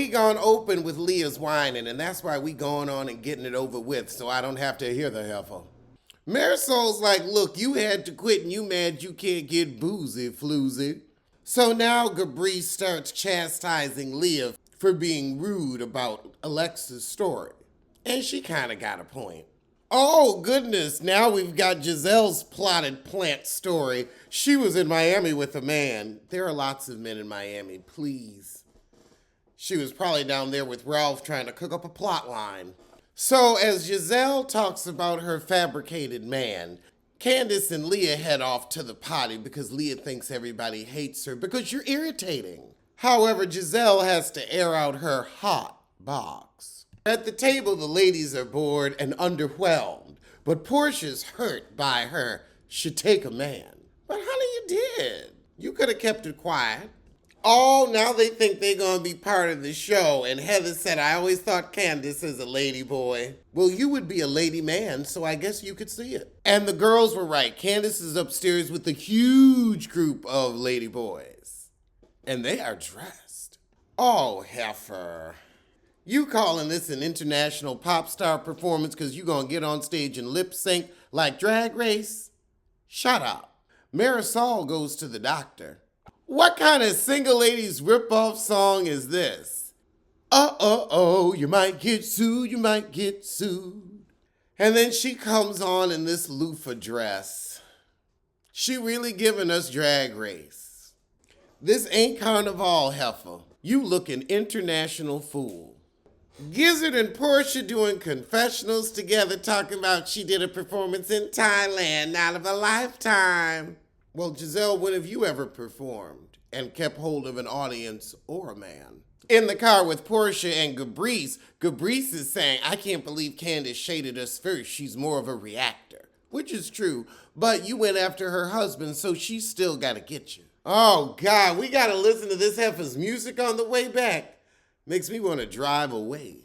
we gonna open with Leah's whining, and that's why we going on and getting it over with, so I don't have to hear the heifer. Marisol's like, look, you had to quit and you mad you can't get boozy, floozy. So now Gabrice starts chastising Leah for being rude about Alexa's story. And she kind of got a point. Oh, goodness, now we've got Giselle's plotted plant story. She was in Miami with a man. There are lots of men in Miami, please. She was probably down there with Ralph trying to cook up a plot line. So as Giselle talks about her fabricated man, Candace and Leah head off to the potty because Leah thinks everybody hates her because you're irritating. However, Giselle has to air out her hot box. At the table, the ladies are bored and underwhelmed, but Portia's hurt by her should take a man. But honey, you did. You could have kept it quiet. Oh, now they think they're going to be part of the show. And Heather said, I always thought Candace is a lady boy. Well, you would be a lady man, so I guess you could see it. And the girls were right. Candace is upstairs with a huge group of lady boys. And they are dressed. Oh, heifer. You calling this an international pop star performance because you going to get on stage and lip sync like Drag Race? Shut up. Marisol goes to the doctor. What kind of single ladies rip-off song is this? Oh, you might get sued, you might get sued. And then she comes on in this loofah dress. She really giving us Drag Race. This ain't Carnival, heifer. You look an international fool. Gizzard and Portia doing confessionals together talking about she did a performance in Thailand, not of a lifetime. Well, Giselle, when have you ever performed and kept hold of an audience or a man? In the car with Portia and Gabrice is saying, I can't believe Candace shaded us first. She's more of a reactor, which is true, but you went after her husband, so she's still got to get you. Oh, God, we got to listen to this heifer's music on the way back. Makes me want to drive away.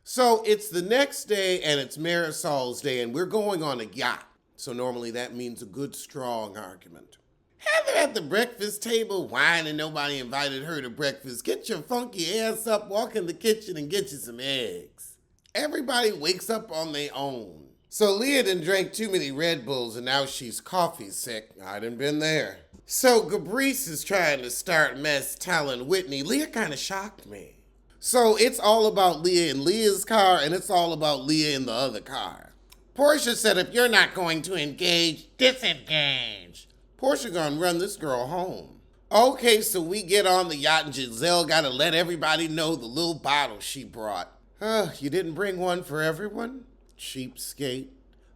So it's the next day, and it's Marisol's day, and we're going on a yacht. So normally that means a good, strong argument. Heather at the breakfast table whining nobody invited her to breakfast. Get your funky ass up, walk in the kitchen, and get you some eggs. Everybody wakes up on their own. So Leah done drank too many Red Bulls, and now she's coffee sick. I done been there. So Gabrice is trying to start mess telling Whitney, Leah kind of shocked me. So it's all about Leah in Leah's car, and it's all about Leah in the other car. Portia said, if you're not going to engage, disengage. Portia gonna run this girl home. Okay, so we get on the yacht and Giselle gotta let everybody know the little bottle she brought. You didn't bring one for everyone? Cheapskate.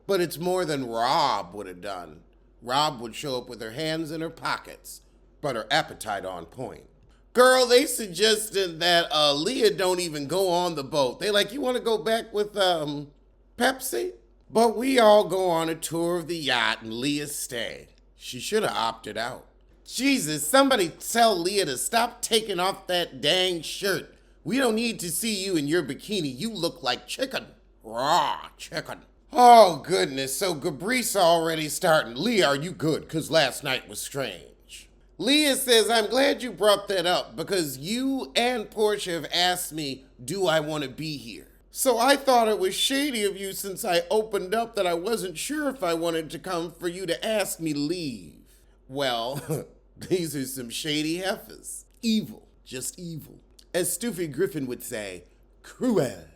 But it's more than Rob would have done. Rob would show up with her hands in her pockets, but her appetite on point. Girl, they suggested that Leah don't even go on the boat. They like, you wanna go back with Pepsi? But we all go on a tour of the yacht and Leah stayed. She should have opted out. Jesus, somebody tell Leah to stop taking off that dang shirt. We don't need to see you in your bikini. You look like chicken. Raw chicken. Oh, goodness. So Gabrice already starting. Leah, are you good? Because last night was strange. Leah says, I'm glad you brought that up because you and Portia have asked me, do I want to be here? So I thought it was shady of you since I opened up that I wasn't sure if I wanted to come for you to ask me to leave. Well, these are some shady heifers. Evil, just evil. As Stoofy Griffin would say, cruel.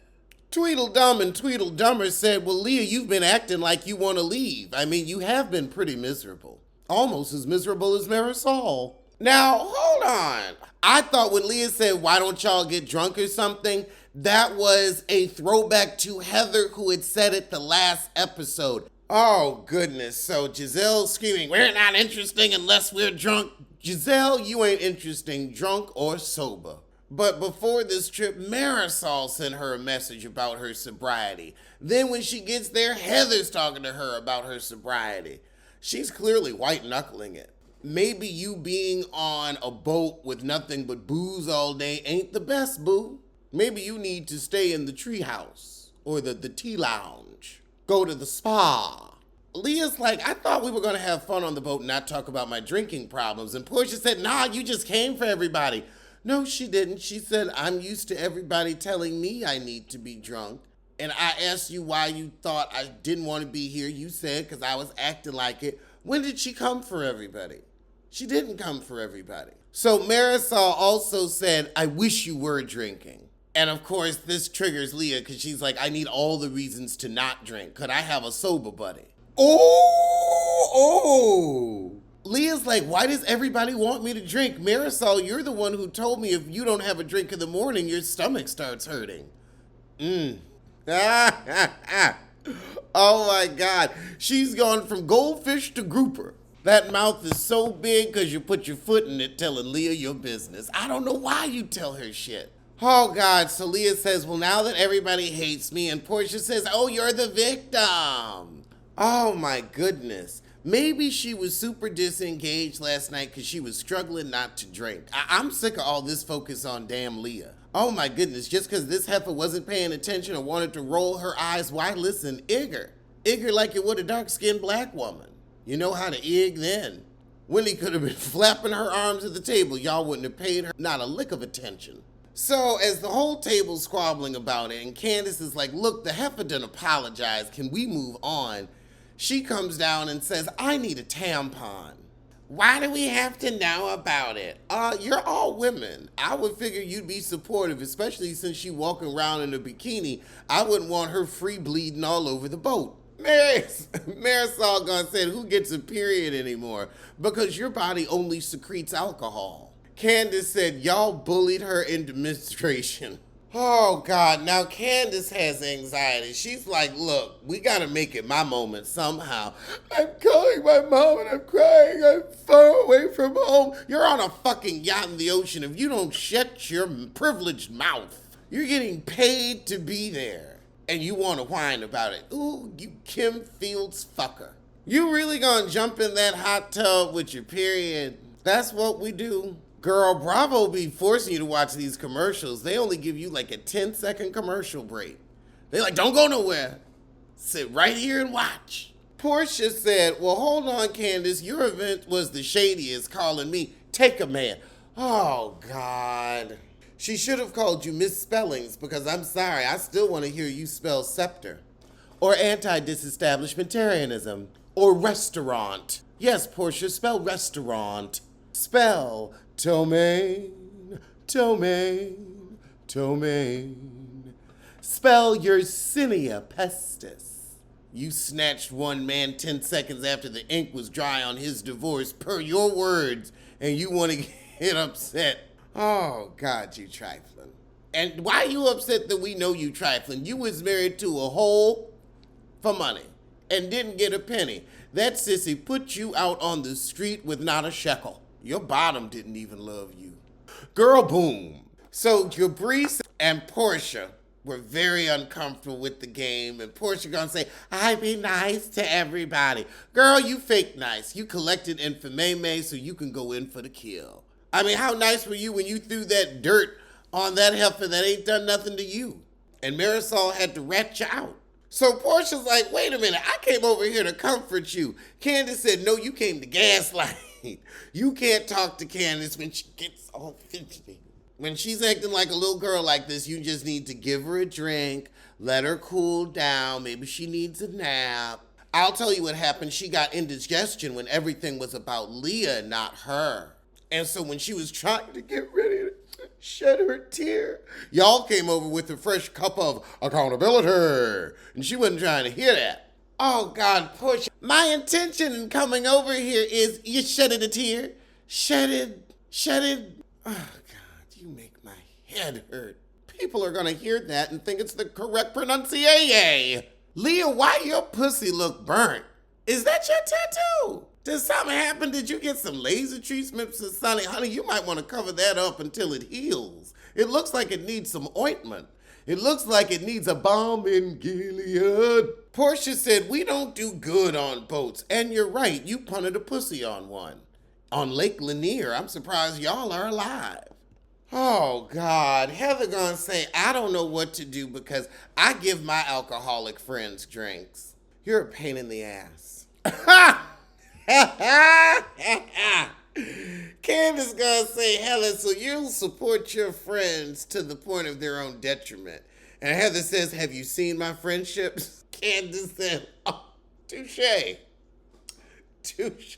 Tweedledum and Tweedledummer said, well, Leah, you've been acting like you want to leave. I mean, you have been pretty miserable. Almost as miserable as Marisol. Now, hold on. I thought when Leah said, why don't y'all get drunk or something, that was a throwback to Heather who had said it the last episode. Oh, goodness. So Giselle's screaming, we're not interesting unless we're drunk. Giselle, you ain't interesting, drunk or sober. But before this trip, Marisol sent her a message about her sobriety. Then when she gets there, Heather's talking to her about her sobriety. She's clearly white-knuckling it. Maybe you being on a boat with nothing but booze all day ain't the best, boo. Maybe you need to stay in the treehouse or the tea lounge. Go to the spa. Leah's like, I thought we were going to have fun on the boat and not talk about my drinking problems. And Portia said, nah, you just came for everybody. No, she didn't. She said, I'm used to everybody telling me I need to be drunk. And I asked you why you thought I didn't want to be here. You said because I was acting like it. When did she come for everybody? She didn't come for everybody. So Marisol also said, I wish you were drinking. And of course, this triggers Leah because she's like, I need all the reasons to not drink. Could I have a sober buddy? Oh. Leah's like, why does everybody want me to drink? Marisol, you're the one who told me if you don't have a drink in the morning, your stomach starts hurting. Oh my God. She's gone from goldfish to grouper. That mouth is so big because you put your foot in it telling Leah your business. I don't know why you tell her shit. Oh God, so Leah says, well, now that everybody hates me, and Portia says, oh, you're the victim. Oh my goodness. Maybe she was super disengaged last night because she was struggling not to drink. I'm sick of all this focus on damn Leah. Oh my goodness, just because this heifer wasn't paying attention or wanted to roll her eyes, why listen? Igger like it would a dark-skinned black woman. You know how to ig then. Willie could have been flapping her arms at the table. Y'all wouldn't have paid her not a lick of attention. So as the whole table's squabbling about it, and Candace is like, look, the heifer didn't apologize. Can we move on? She comes down and says, I need a tampon. Why do we have to know about it? You're all women. I would figure you'd be supportive, especially since she walking around in a bikini. I wouldn't want her free bleeding all over the boat. Marisol gonna say, who gets a period anymore? Because your body only secretes alcohol. Candace said, y'all bullied her into menstruation. Oh God, now Candace has anxiety. She's like, look, we gotta make it my moment somehow. I'm calling my mom and I'm crying. I'm far away from home. You're on a fucking yacht in the ocean. If you don't shut your privileged mouth, you're getting paid to be there. And you want to whine about it. Ooh, you Kim Fields fucker. You really gonna jump in that hot tub with your period? That's what we do. Girl, Bravo be forcing you to watch these commercials. They only give you like a 10-second commercial break. They're like, don't go nowhere. Sit right here and watch. Portia said, well, hold on, Candace. Your event was the shadiest, calling me take a man. Oh, God. She should have called you misspellings because I'm sorry, I still want to hear you spell scepter. Or anti-disestablishmentarianism. Or restaurant. Yes, Portia, spell restaurant. Spell domain, domain, domain. Spell Yersinia pestis. You snatched one man 10 seconds after the ink was dry on his divorce, per your words, and you want to get upset. Oh, God, you trifling. And why you upset that we know you trifling? You was married to a hoe for money and didn't get a penny. That sissy put you out on the street with not a shekel. Your bottom didn't even love you. Girl, boom. So Jabrice and Portia were very uncomfortable with the game, and Portia gonna say, I be nice to everybody. Girl, you fake nice. You collected information so you can go in for the kill. I mean, how nice were you when you threw that dirt on that heifer that ain't done nothing to you? And Marisol had to rat you out. So Portia's like, wait a minute, I came over here to comfort you. Candace said, no, you came to gaslight. You can't talk to Candace when she gets all fidgety. When she's acting like a little girl like this, you just need to give her a drink, let her cool down. Maybe she needs a nap. I'll tell you what happened. She got indigestion when everything was about Leah, not her. And so when she was trying to get ready to shed her tear, y'all came over with a fresh cup of accountability. And she wasn't trying to hear that. Oh, God, push. My intention in coming over here is you shedded a tear. Shedded. Oh, God, you make my head hurt. People are going to hear that and think it's the correct pronunciation. Leah, why your pussy look burnt? Is that your tattoo? Did something happen? Did you get some laser treatments or something? Honey, you might want to cover that up until it heals. It looks like it needs some ointment. It looks like it needs a balm in Gilead. Portia said, we don't do good on boats. And you're right, you punted a pussy on one. On Lake Lanier, I'm surprised y'all are alive. Oh, God. Heather gonna say, I don't know what to do because I give my alcoholic friends drinks. You're a pain in the ass. Candace gonna say, Helen, so you'll support your friends to the point of their own detriment. And Heather says, have you seen my friendships? Candace said, oh, touche. Touche.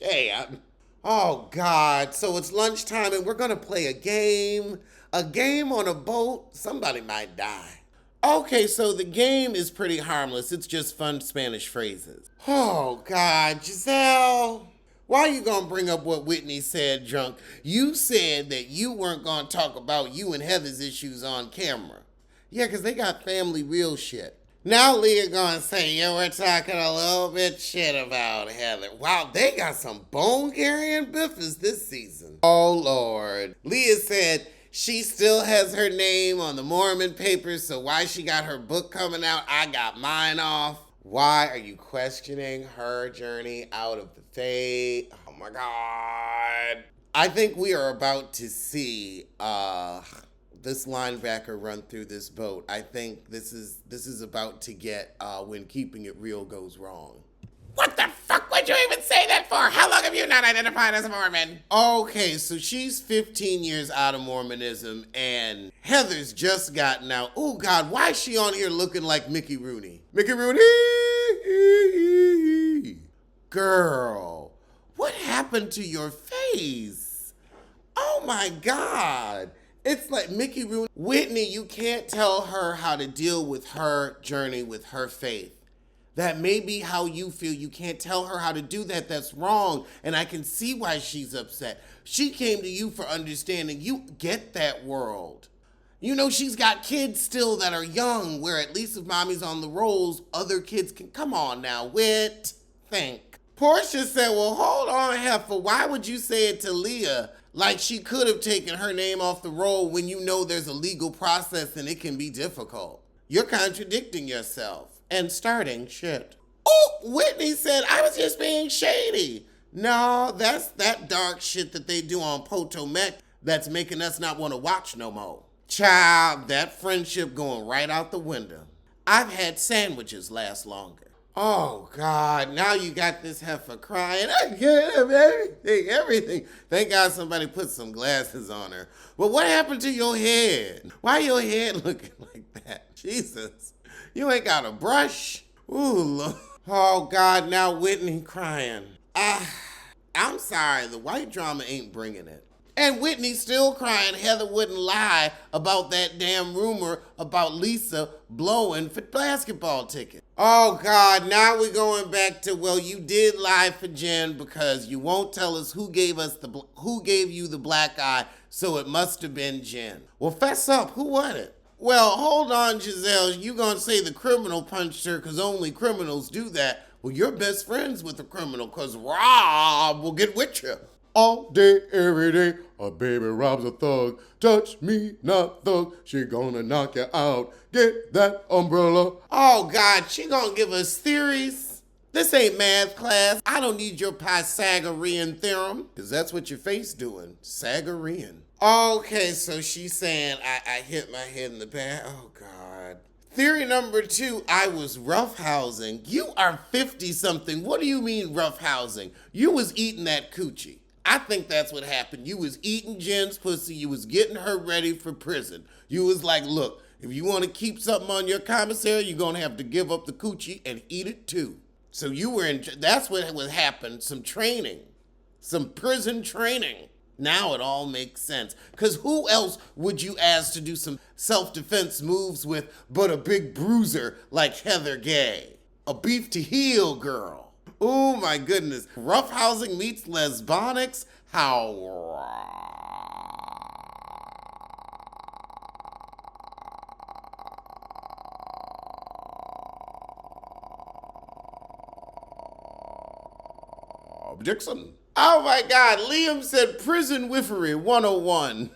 Oh, God. So it's lunchtime and we're gonna play a game. A game on a boat? Somebody might die. Okay, so the game is pretty harmless. It's just fun Spanish phrases. Oh, God. Giselle, why are you going to bring up what Whitney said, drunk? You said that you weren't going to talk about you and Heather's issues on camera. Yeah, because they got family real shit. Now Leah going to say, yeah, we're talking a little bit shit about Heather. Wow, they got some bone-carrying biffers this season. Oh, Lord. Leah said, she still has her name on the Mormon papers, so why she got her book coming out, I got mine off. Why are you questioning her journey out of the faith? Oh my God. I think we are about to see this linebacker run through this boat. I think this is about to get when keeping it real goes wrong. What the fuck would you even say that for? How long have you not identified as a Mormon? Okay, so she's 15 years out of Mormonism, and Heather's just gotten out. Oh, God, why is she on here looking like Mickey Rooney? Mickey Rooney! Girl, what happened to your face? Oh, my God. It's like Mickey Rooney. Whitney, you can't tell her how to deal with her journey with her faith. That may be how you feel. You can't tell her how to do that. That's wrong. And I can see why she's upset. She came to you for understanding. You get that world. You know, she's got kids still that are young, where at least if mommy's on the rolls, other kids can, come on now, Whit, think. Portia said, well, hold on, Heifer. Why would you say it to Leah like she could have taken her name off the roll when you know there's a legal process and it can be difficult? You're contradicting yourself. And starting shit. Oh, Whitney said, I was just being shady. No, that's that dark shit that they do on Potomac that's making us not want to watch no more. Child, that friendship going right out the window. I've had sandwiches last longer. Oh, God, now you got this heifer crying. I can't have everything. Thank God somebody put some glasses on her. Well, what happened to your head? Why your head looking like that? Jesus. You ain't got a brush. Ooh, look. Oh, God, now Whitney crying. I'm sorry, the white drama ain't bringing it. And Whitney still crying Heather wouldn't lie about that damn rumor about Lisa blowing for basketball tickets. Oh, God, now we're going back to, well, you did lie for Jen because you won't tell us who gave you the black eye, so it must have been Jen. Well, fess up, who was it? Well, hold on, Giselle. You gonna say the criminal punched her because only criminals do that. Well, you're best friends with the criminal because Rob will get with you. All day, every day, a baby Rob's a thug. Touch me, not thug. She gonna knock you out. Get that umbrella. Oh, God, she gonna give us theories? This ain't math class. I don't need your Pythagorean theorem because that's what your face doing, Pythagorean. Okay, so she's saying I hit my head in the back. Oh, God. Theory number 2, I was roughhousing. You are 50-something. What do you mean roughhousing? You was eating that coochie. I think that's what happened. You was eating Jen's pussy. You was getting her ready for prison. You was like, look, if you want to keep something on your commissary, you're going to have to give up the coochie and eat it too. So you were in, that's what would happen, some training, some prison training. Now it all makes sense. Because who else would you ask to do some self-defense moves with but a big bruiser like Heather Gay? A beef to heel girl. Oh my goodness. Roughhousing meets lesbonics? How? Dixon. Oh my God, Liam said prison whiffery 101.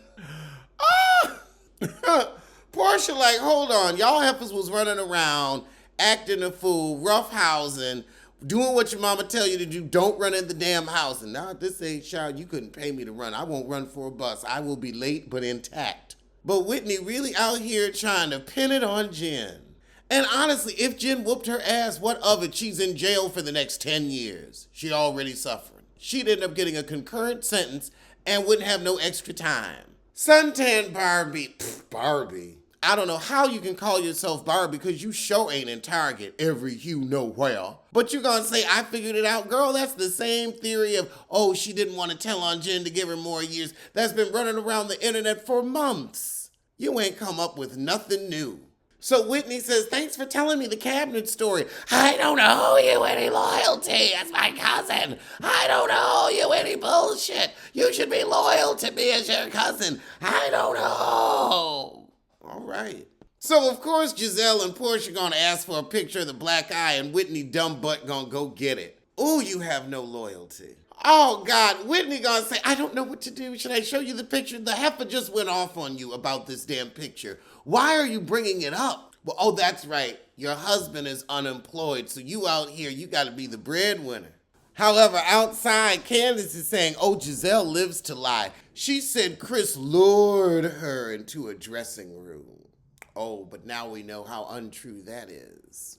Portia like, hold on, y'all heifers was running around, acting a fool, roughhousing, doing what your mama tell you to do, don't run in the damn house. And now at this age, child, you couldn't pay me to run. I won't run for a bus. I will be late but intact. But Whitney really out here trying to pin it on Jen. And honestly, if Jen whooped her ass, what of it? She's in jail for the next 10 years. She already suffering. she'd end up getting a concurrent sentence and wouldn't have no extra time. Suntan Barbie. Pfft, Barbie. I don't know how you can call yourself Barbie because you sure ain't in Target every hue nowhere. But you're gonna say, I figured it out. Girl, that's the same theory of, oh, she didn't want to tell on Jen to give her more years. That's been running around the internet for months. You ain't come up with nothing new. So Whitney says, thanks for telling me the cabinet story. I don't owe you any loyalty as my cousin. I don't owe you any bullshit. You should be loyal to me as your cousin. I don't owe. All right. So, of course, Giselle and Portia gonna ask for a picture of the black eye and Whitney dumb butt gonna go get it. Ooh, you have no loyalty. Oh, God, Whitney gonna say, I don't know what to do. Should I show you the picture? The heifer just went off on you about this damn picture. Why are you bringing it up? Well, oh, that's right. Your husband is unemployed, so you out here, you gotta be the breadwinner. However, outside, Candace is saying, oh, Giselle lives to lie. She said Chris lured her into a dressing room. Oh, but now we know how untrue that is.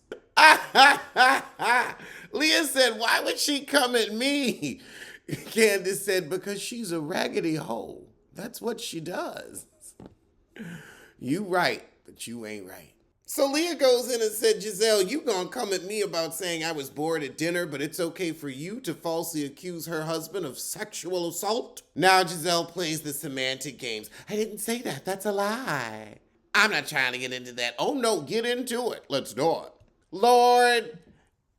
Leah said, why would she come at me? Candace said, because she's a raggedy hoe. That's what she does. You right, but you ain't right. So Leah goes in and said, Giselle, you gonna come at me about saying I was bored at dinner, but it's okay for you to falsely accuse her husband of sexual assault? Now Giselle plays the semantic games. I didn't say that. That's a lie. I'm not trying to get into that. Oh no, get into it. Let's do it. Lord,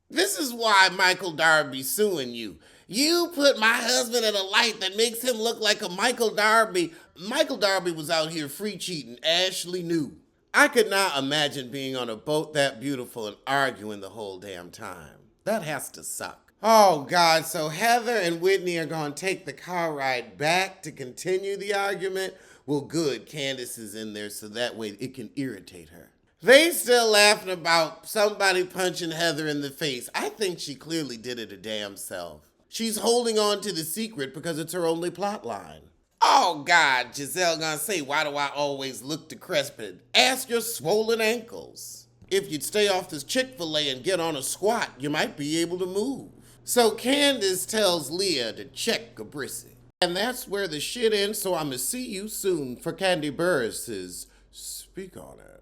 this is why Michael Darby's suing you. You put my husband in a light that makes him look like a Michael Darby. Michael Darby was out here free cheating. Ashley knew. I could not imagine being on a boat that beautiful and arguing the whole damn time. That has to suck. Oh, God, so Heather and Whitney are going to take the car ride back to continue the argument? Well, good, Candace is in there so that way it can irritate her. They still laughing about somebody punching Heather in the face. I think she clearly did it her damn self. She's holding on to the secret because it's her only plot line. Oh, God, Giselle gonna say, why do I always look decrepit? Ask your swollen ankles. If you'd stay off this Chick-fil-A and get on a squat, you might be able to move. So Candace tells Leah to check Gabrisi. And that's where the shit ends, so I'ma see you soon for Candy Burris' Speak On It.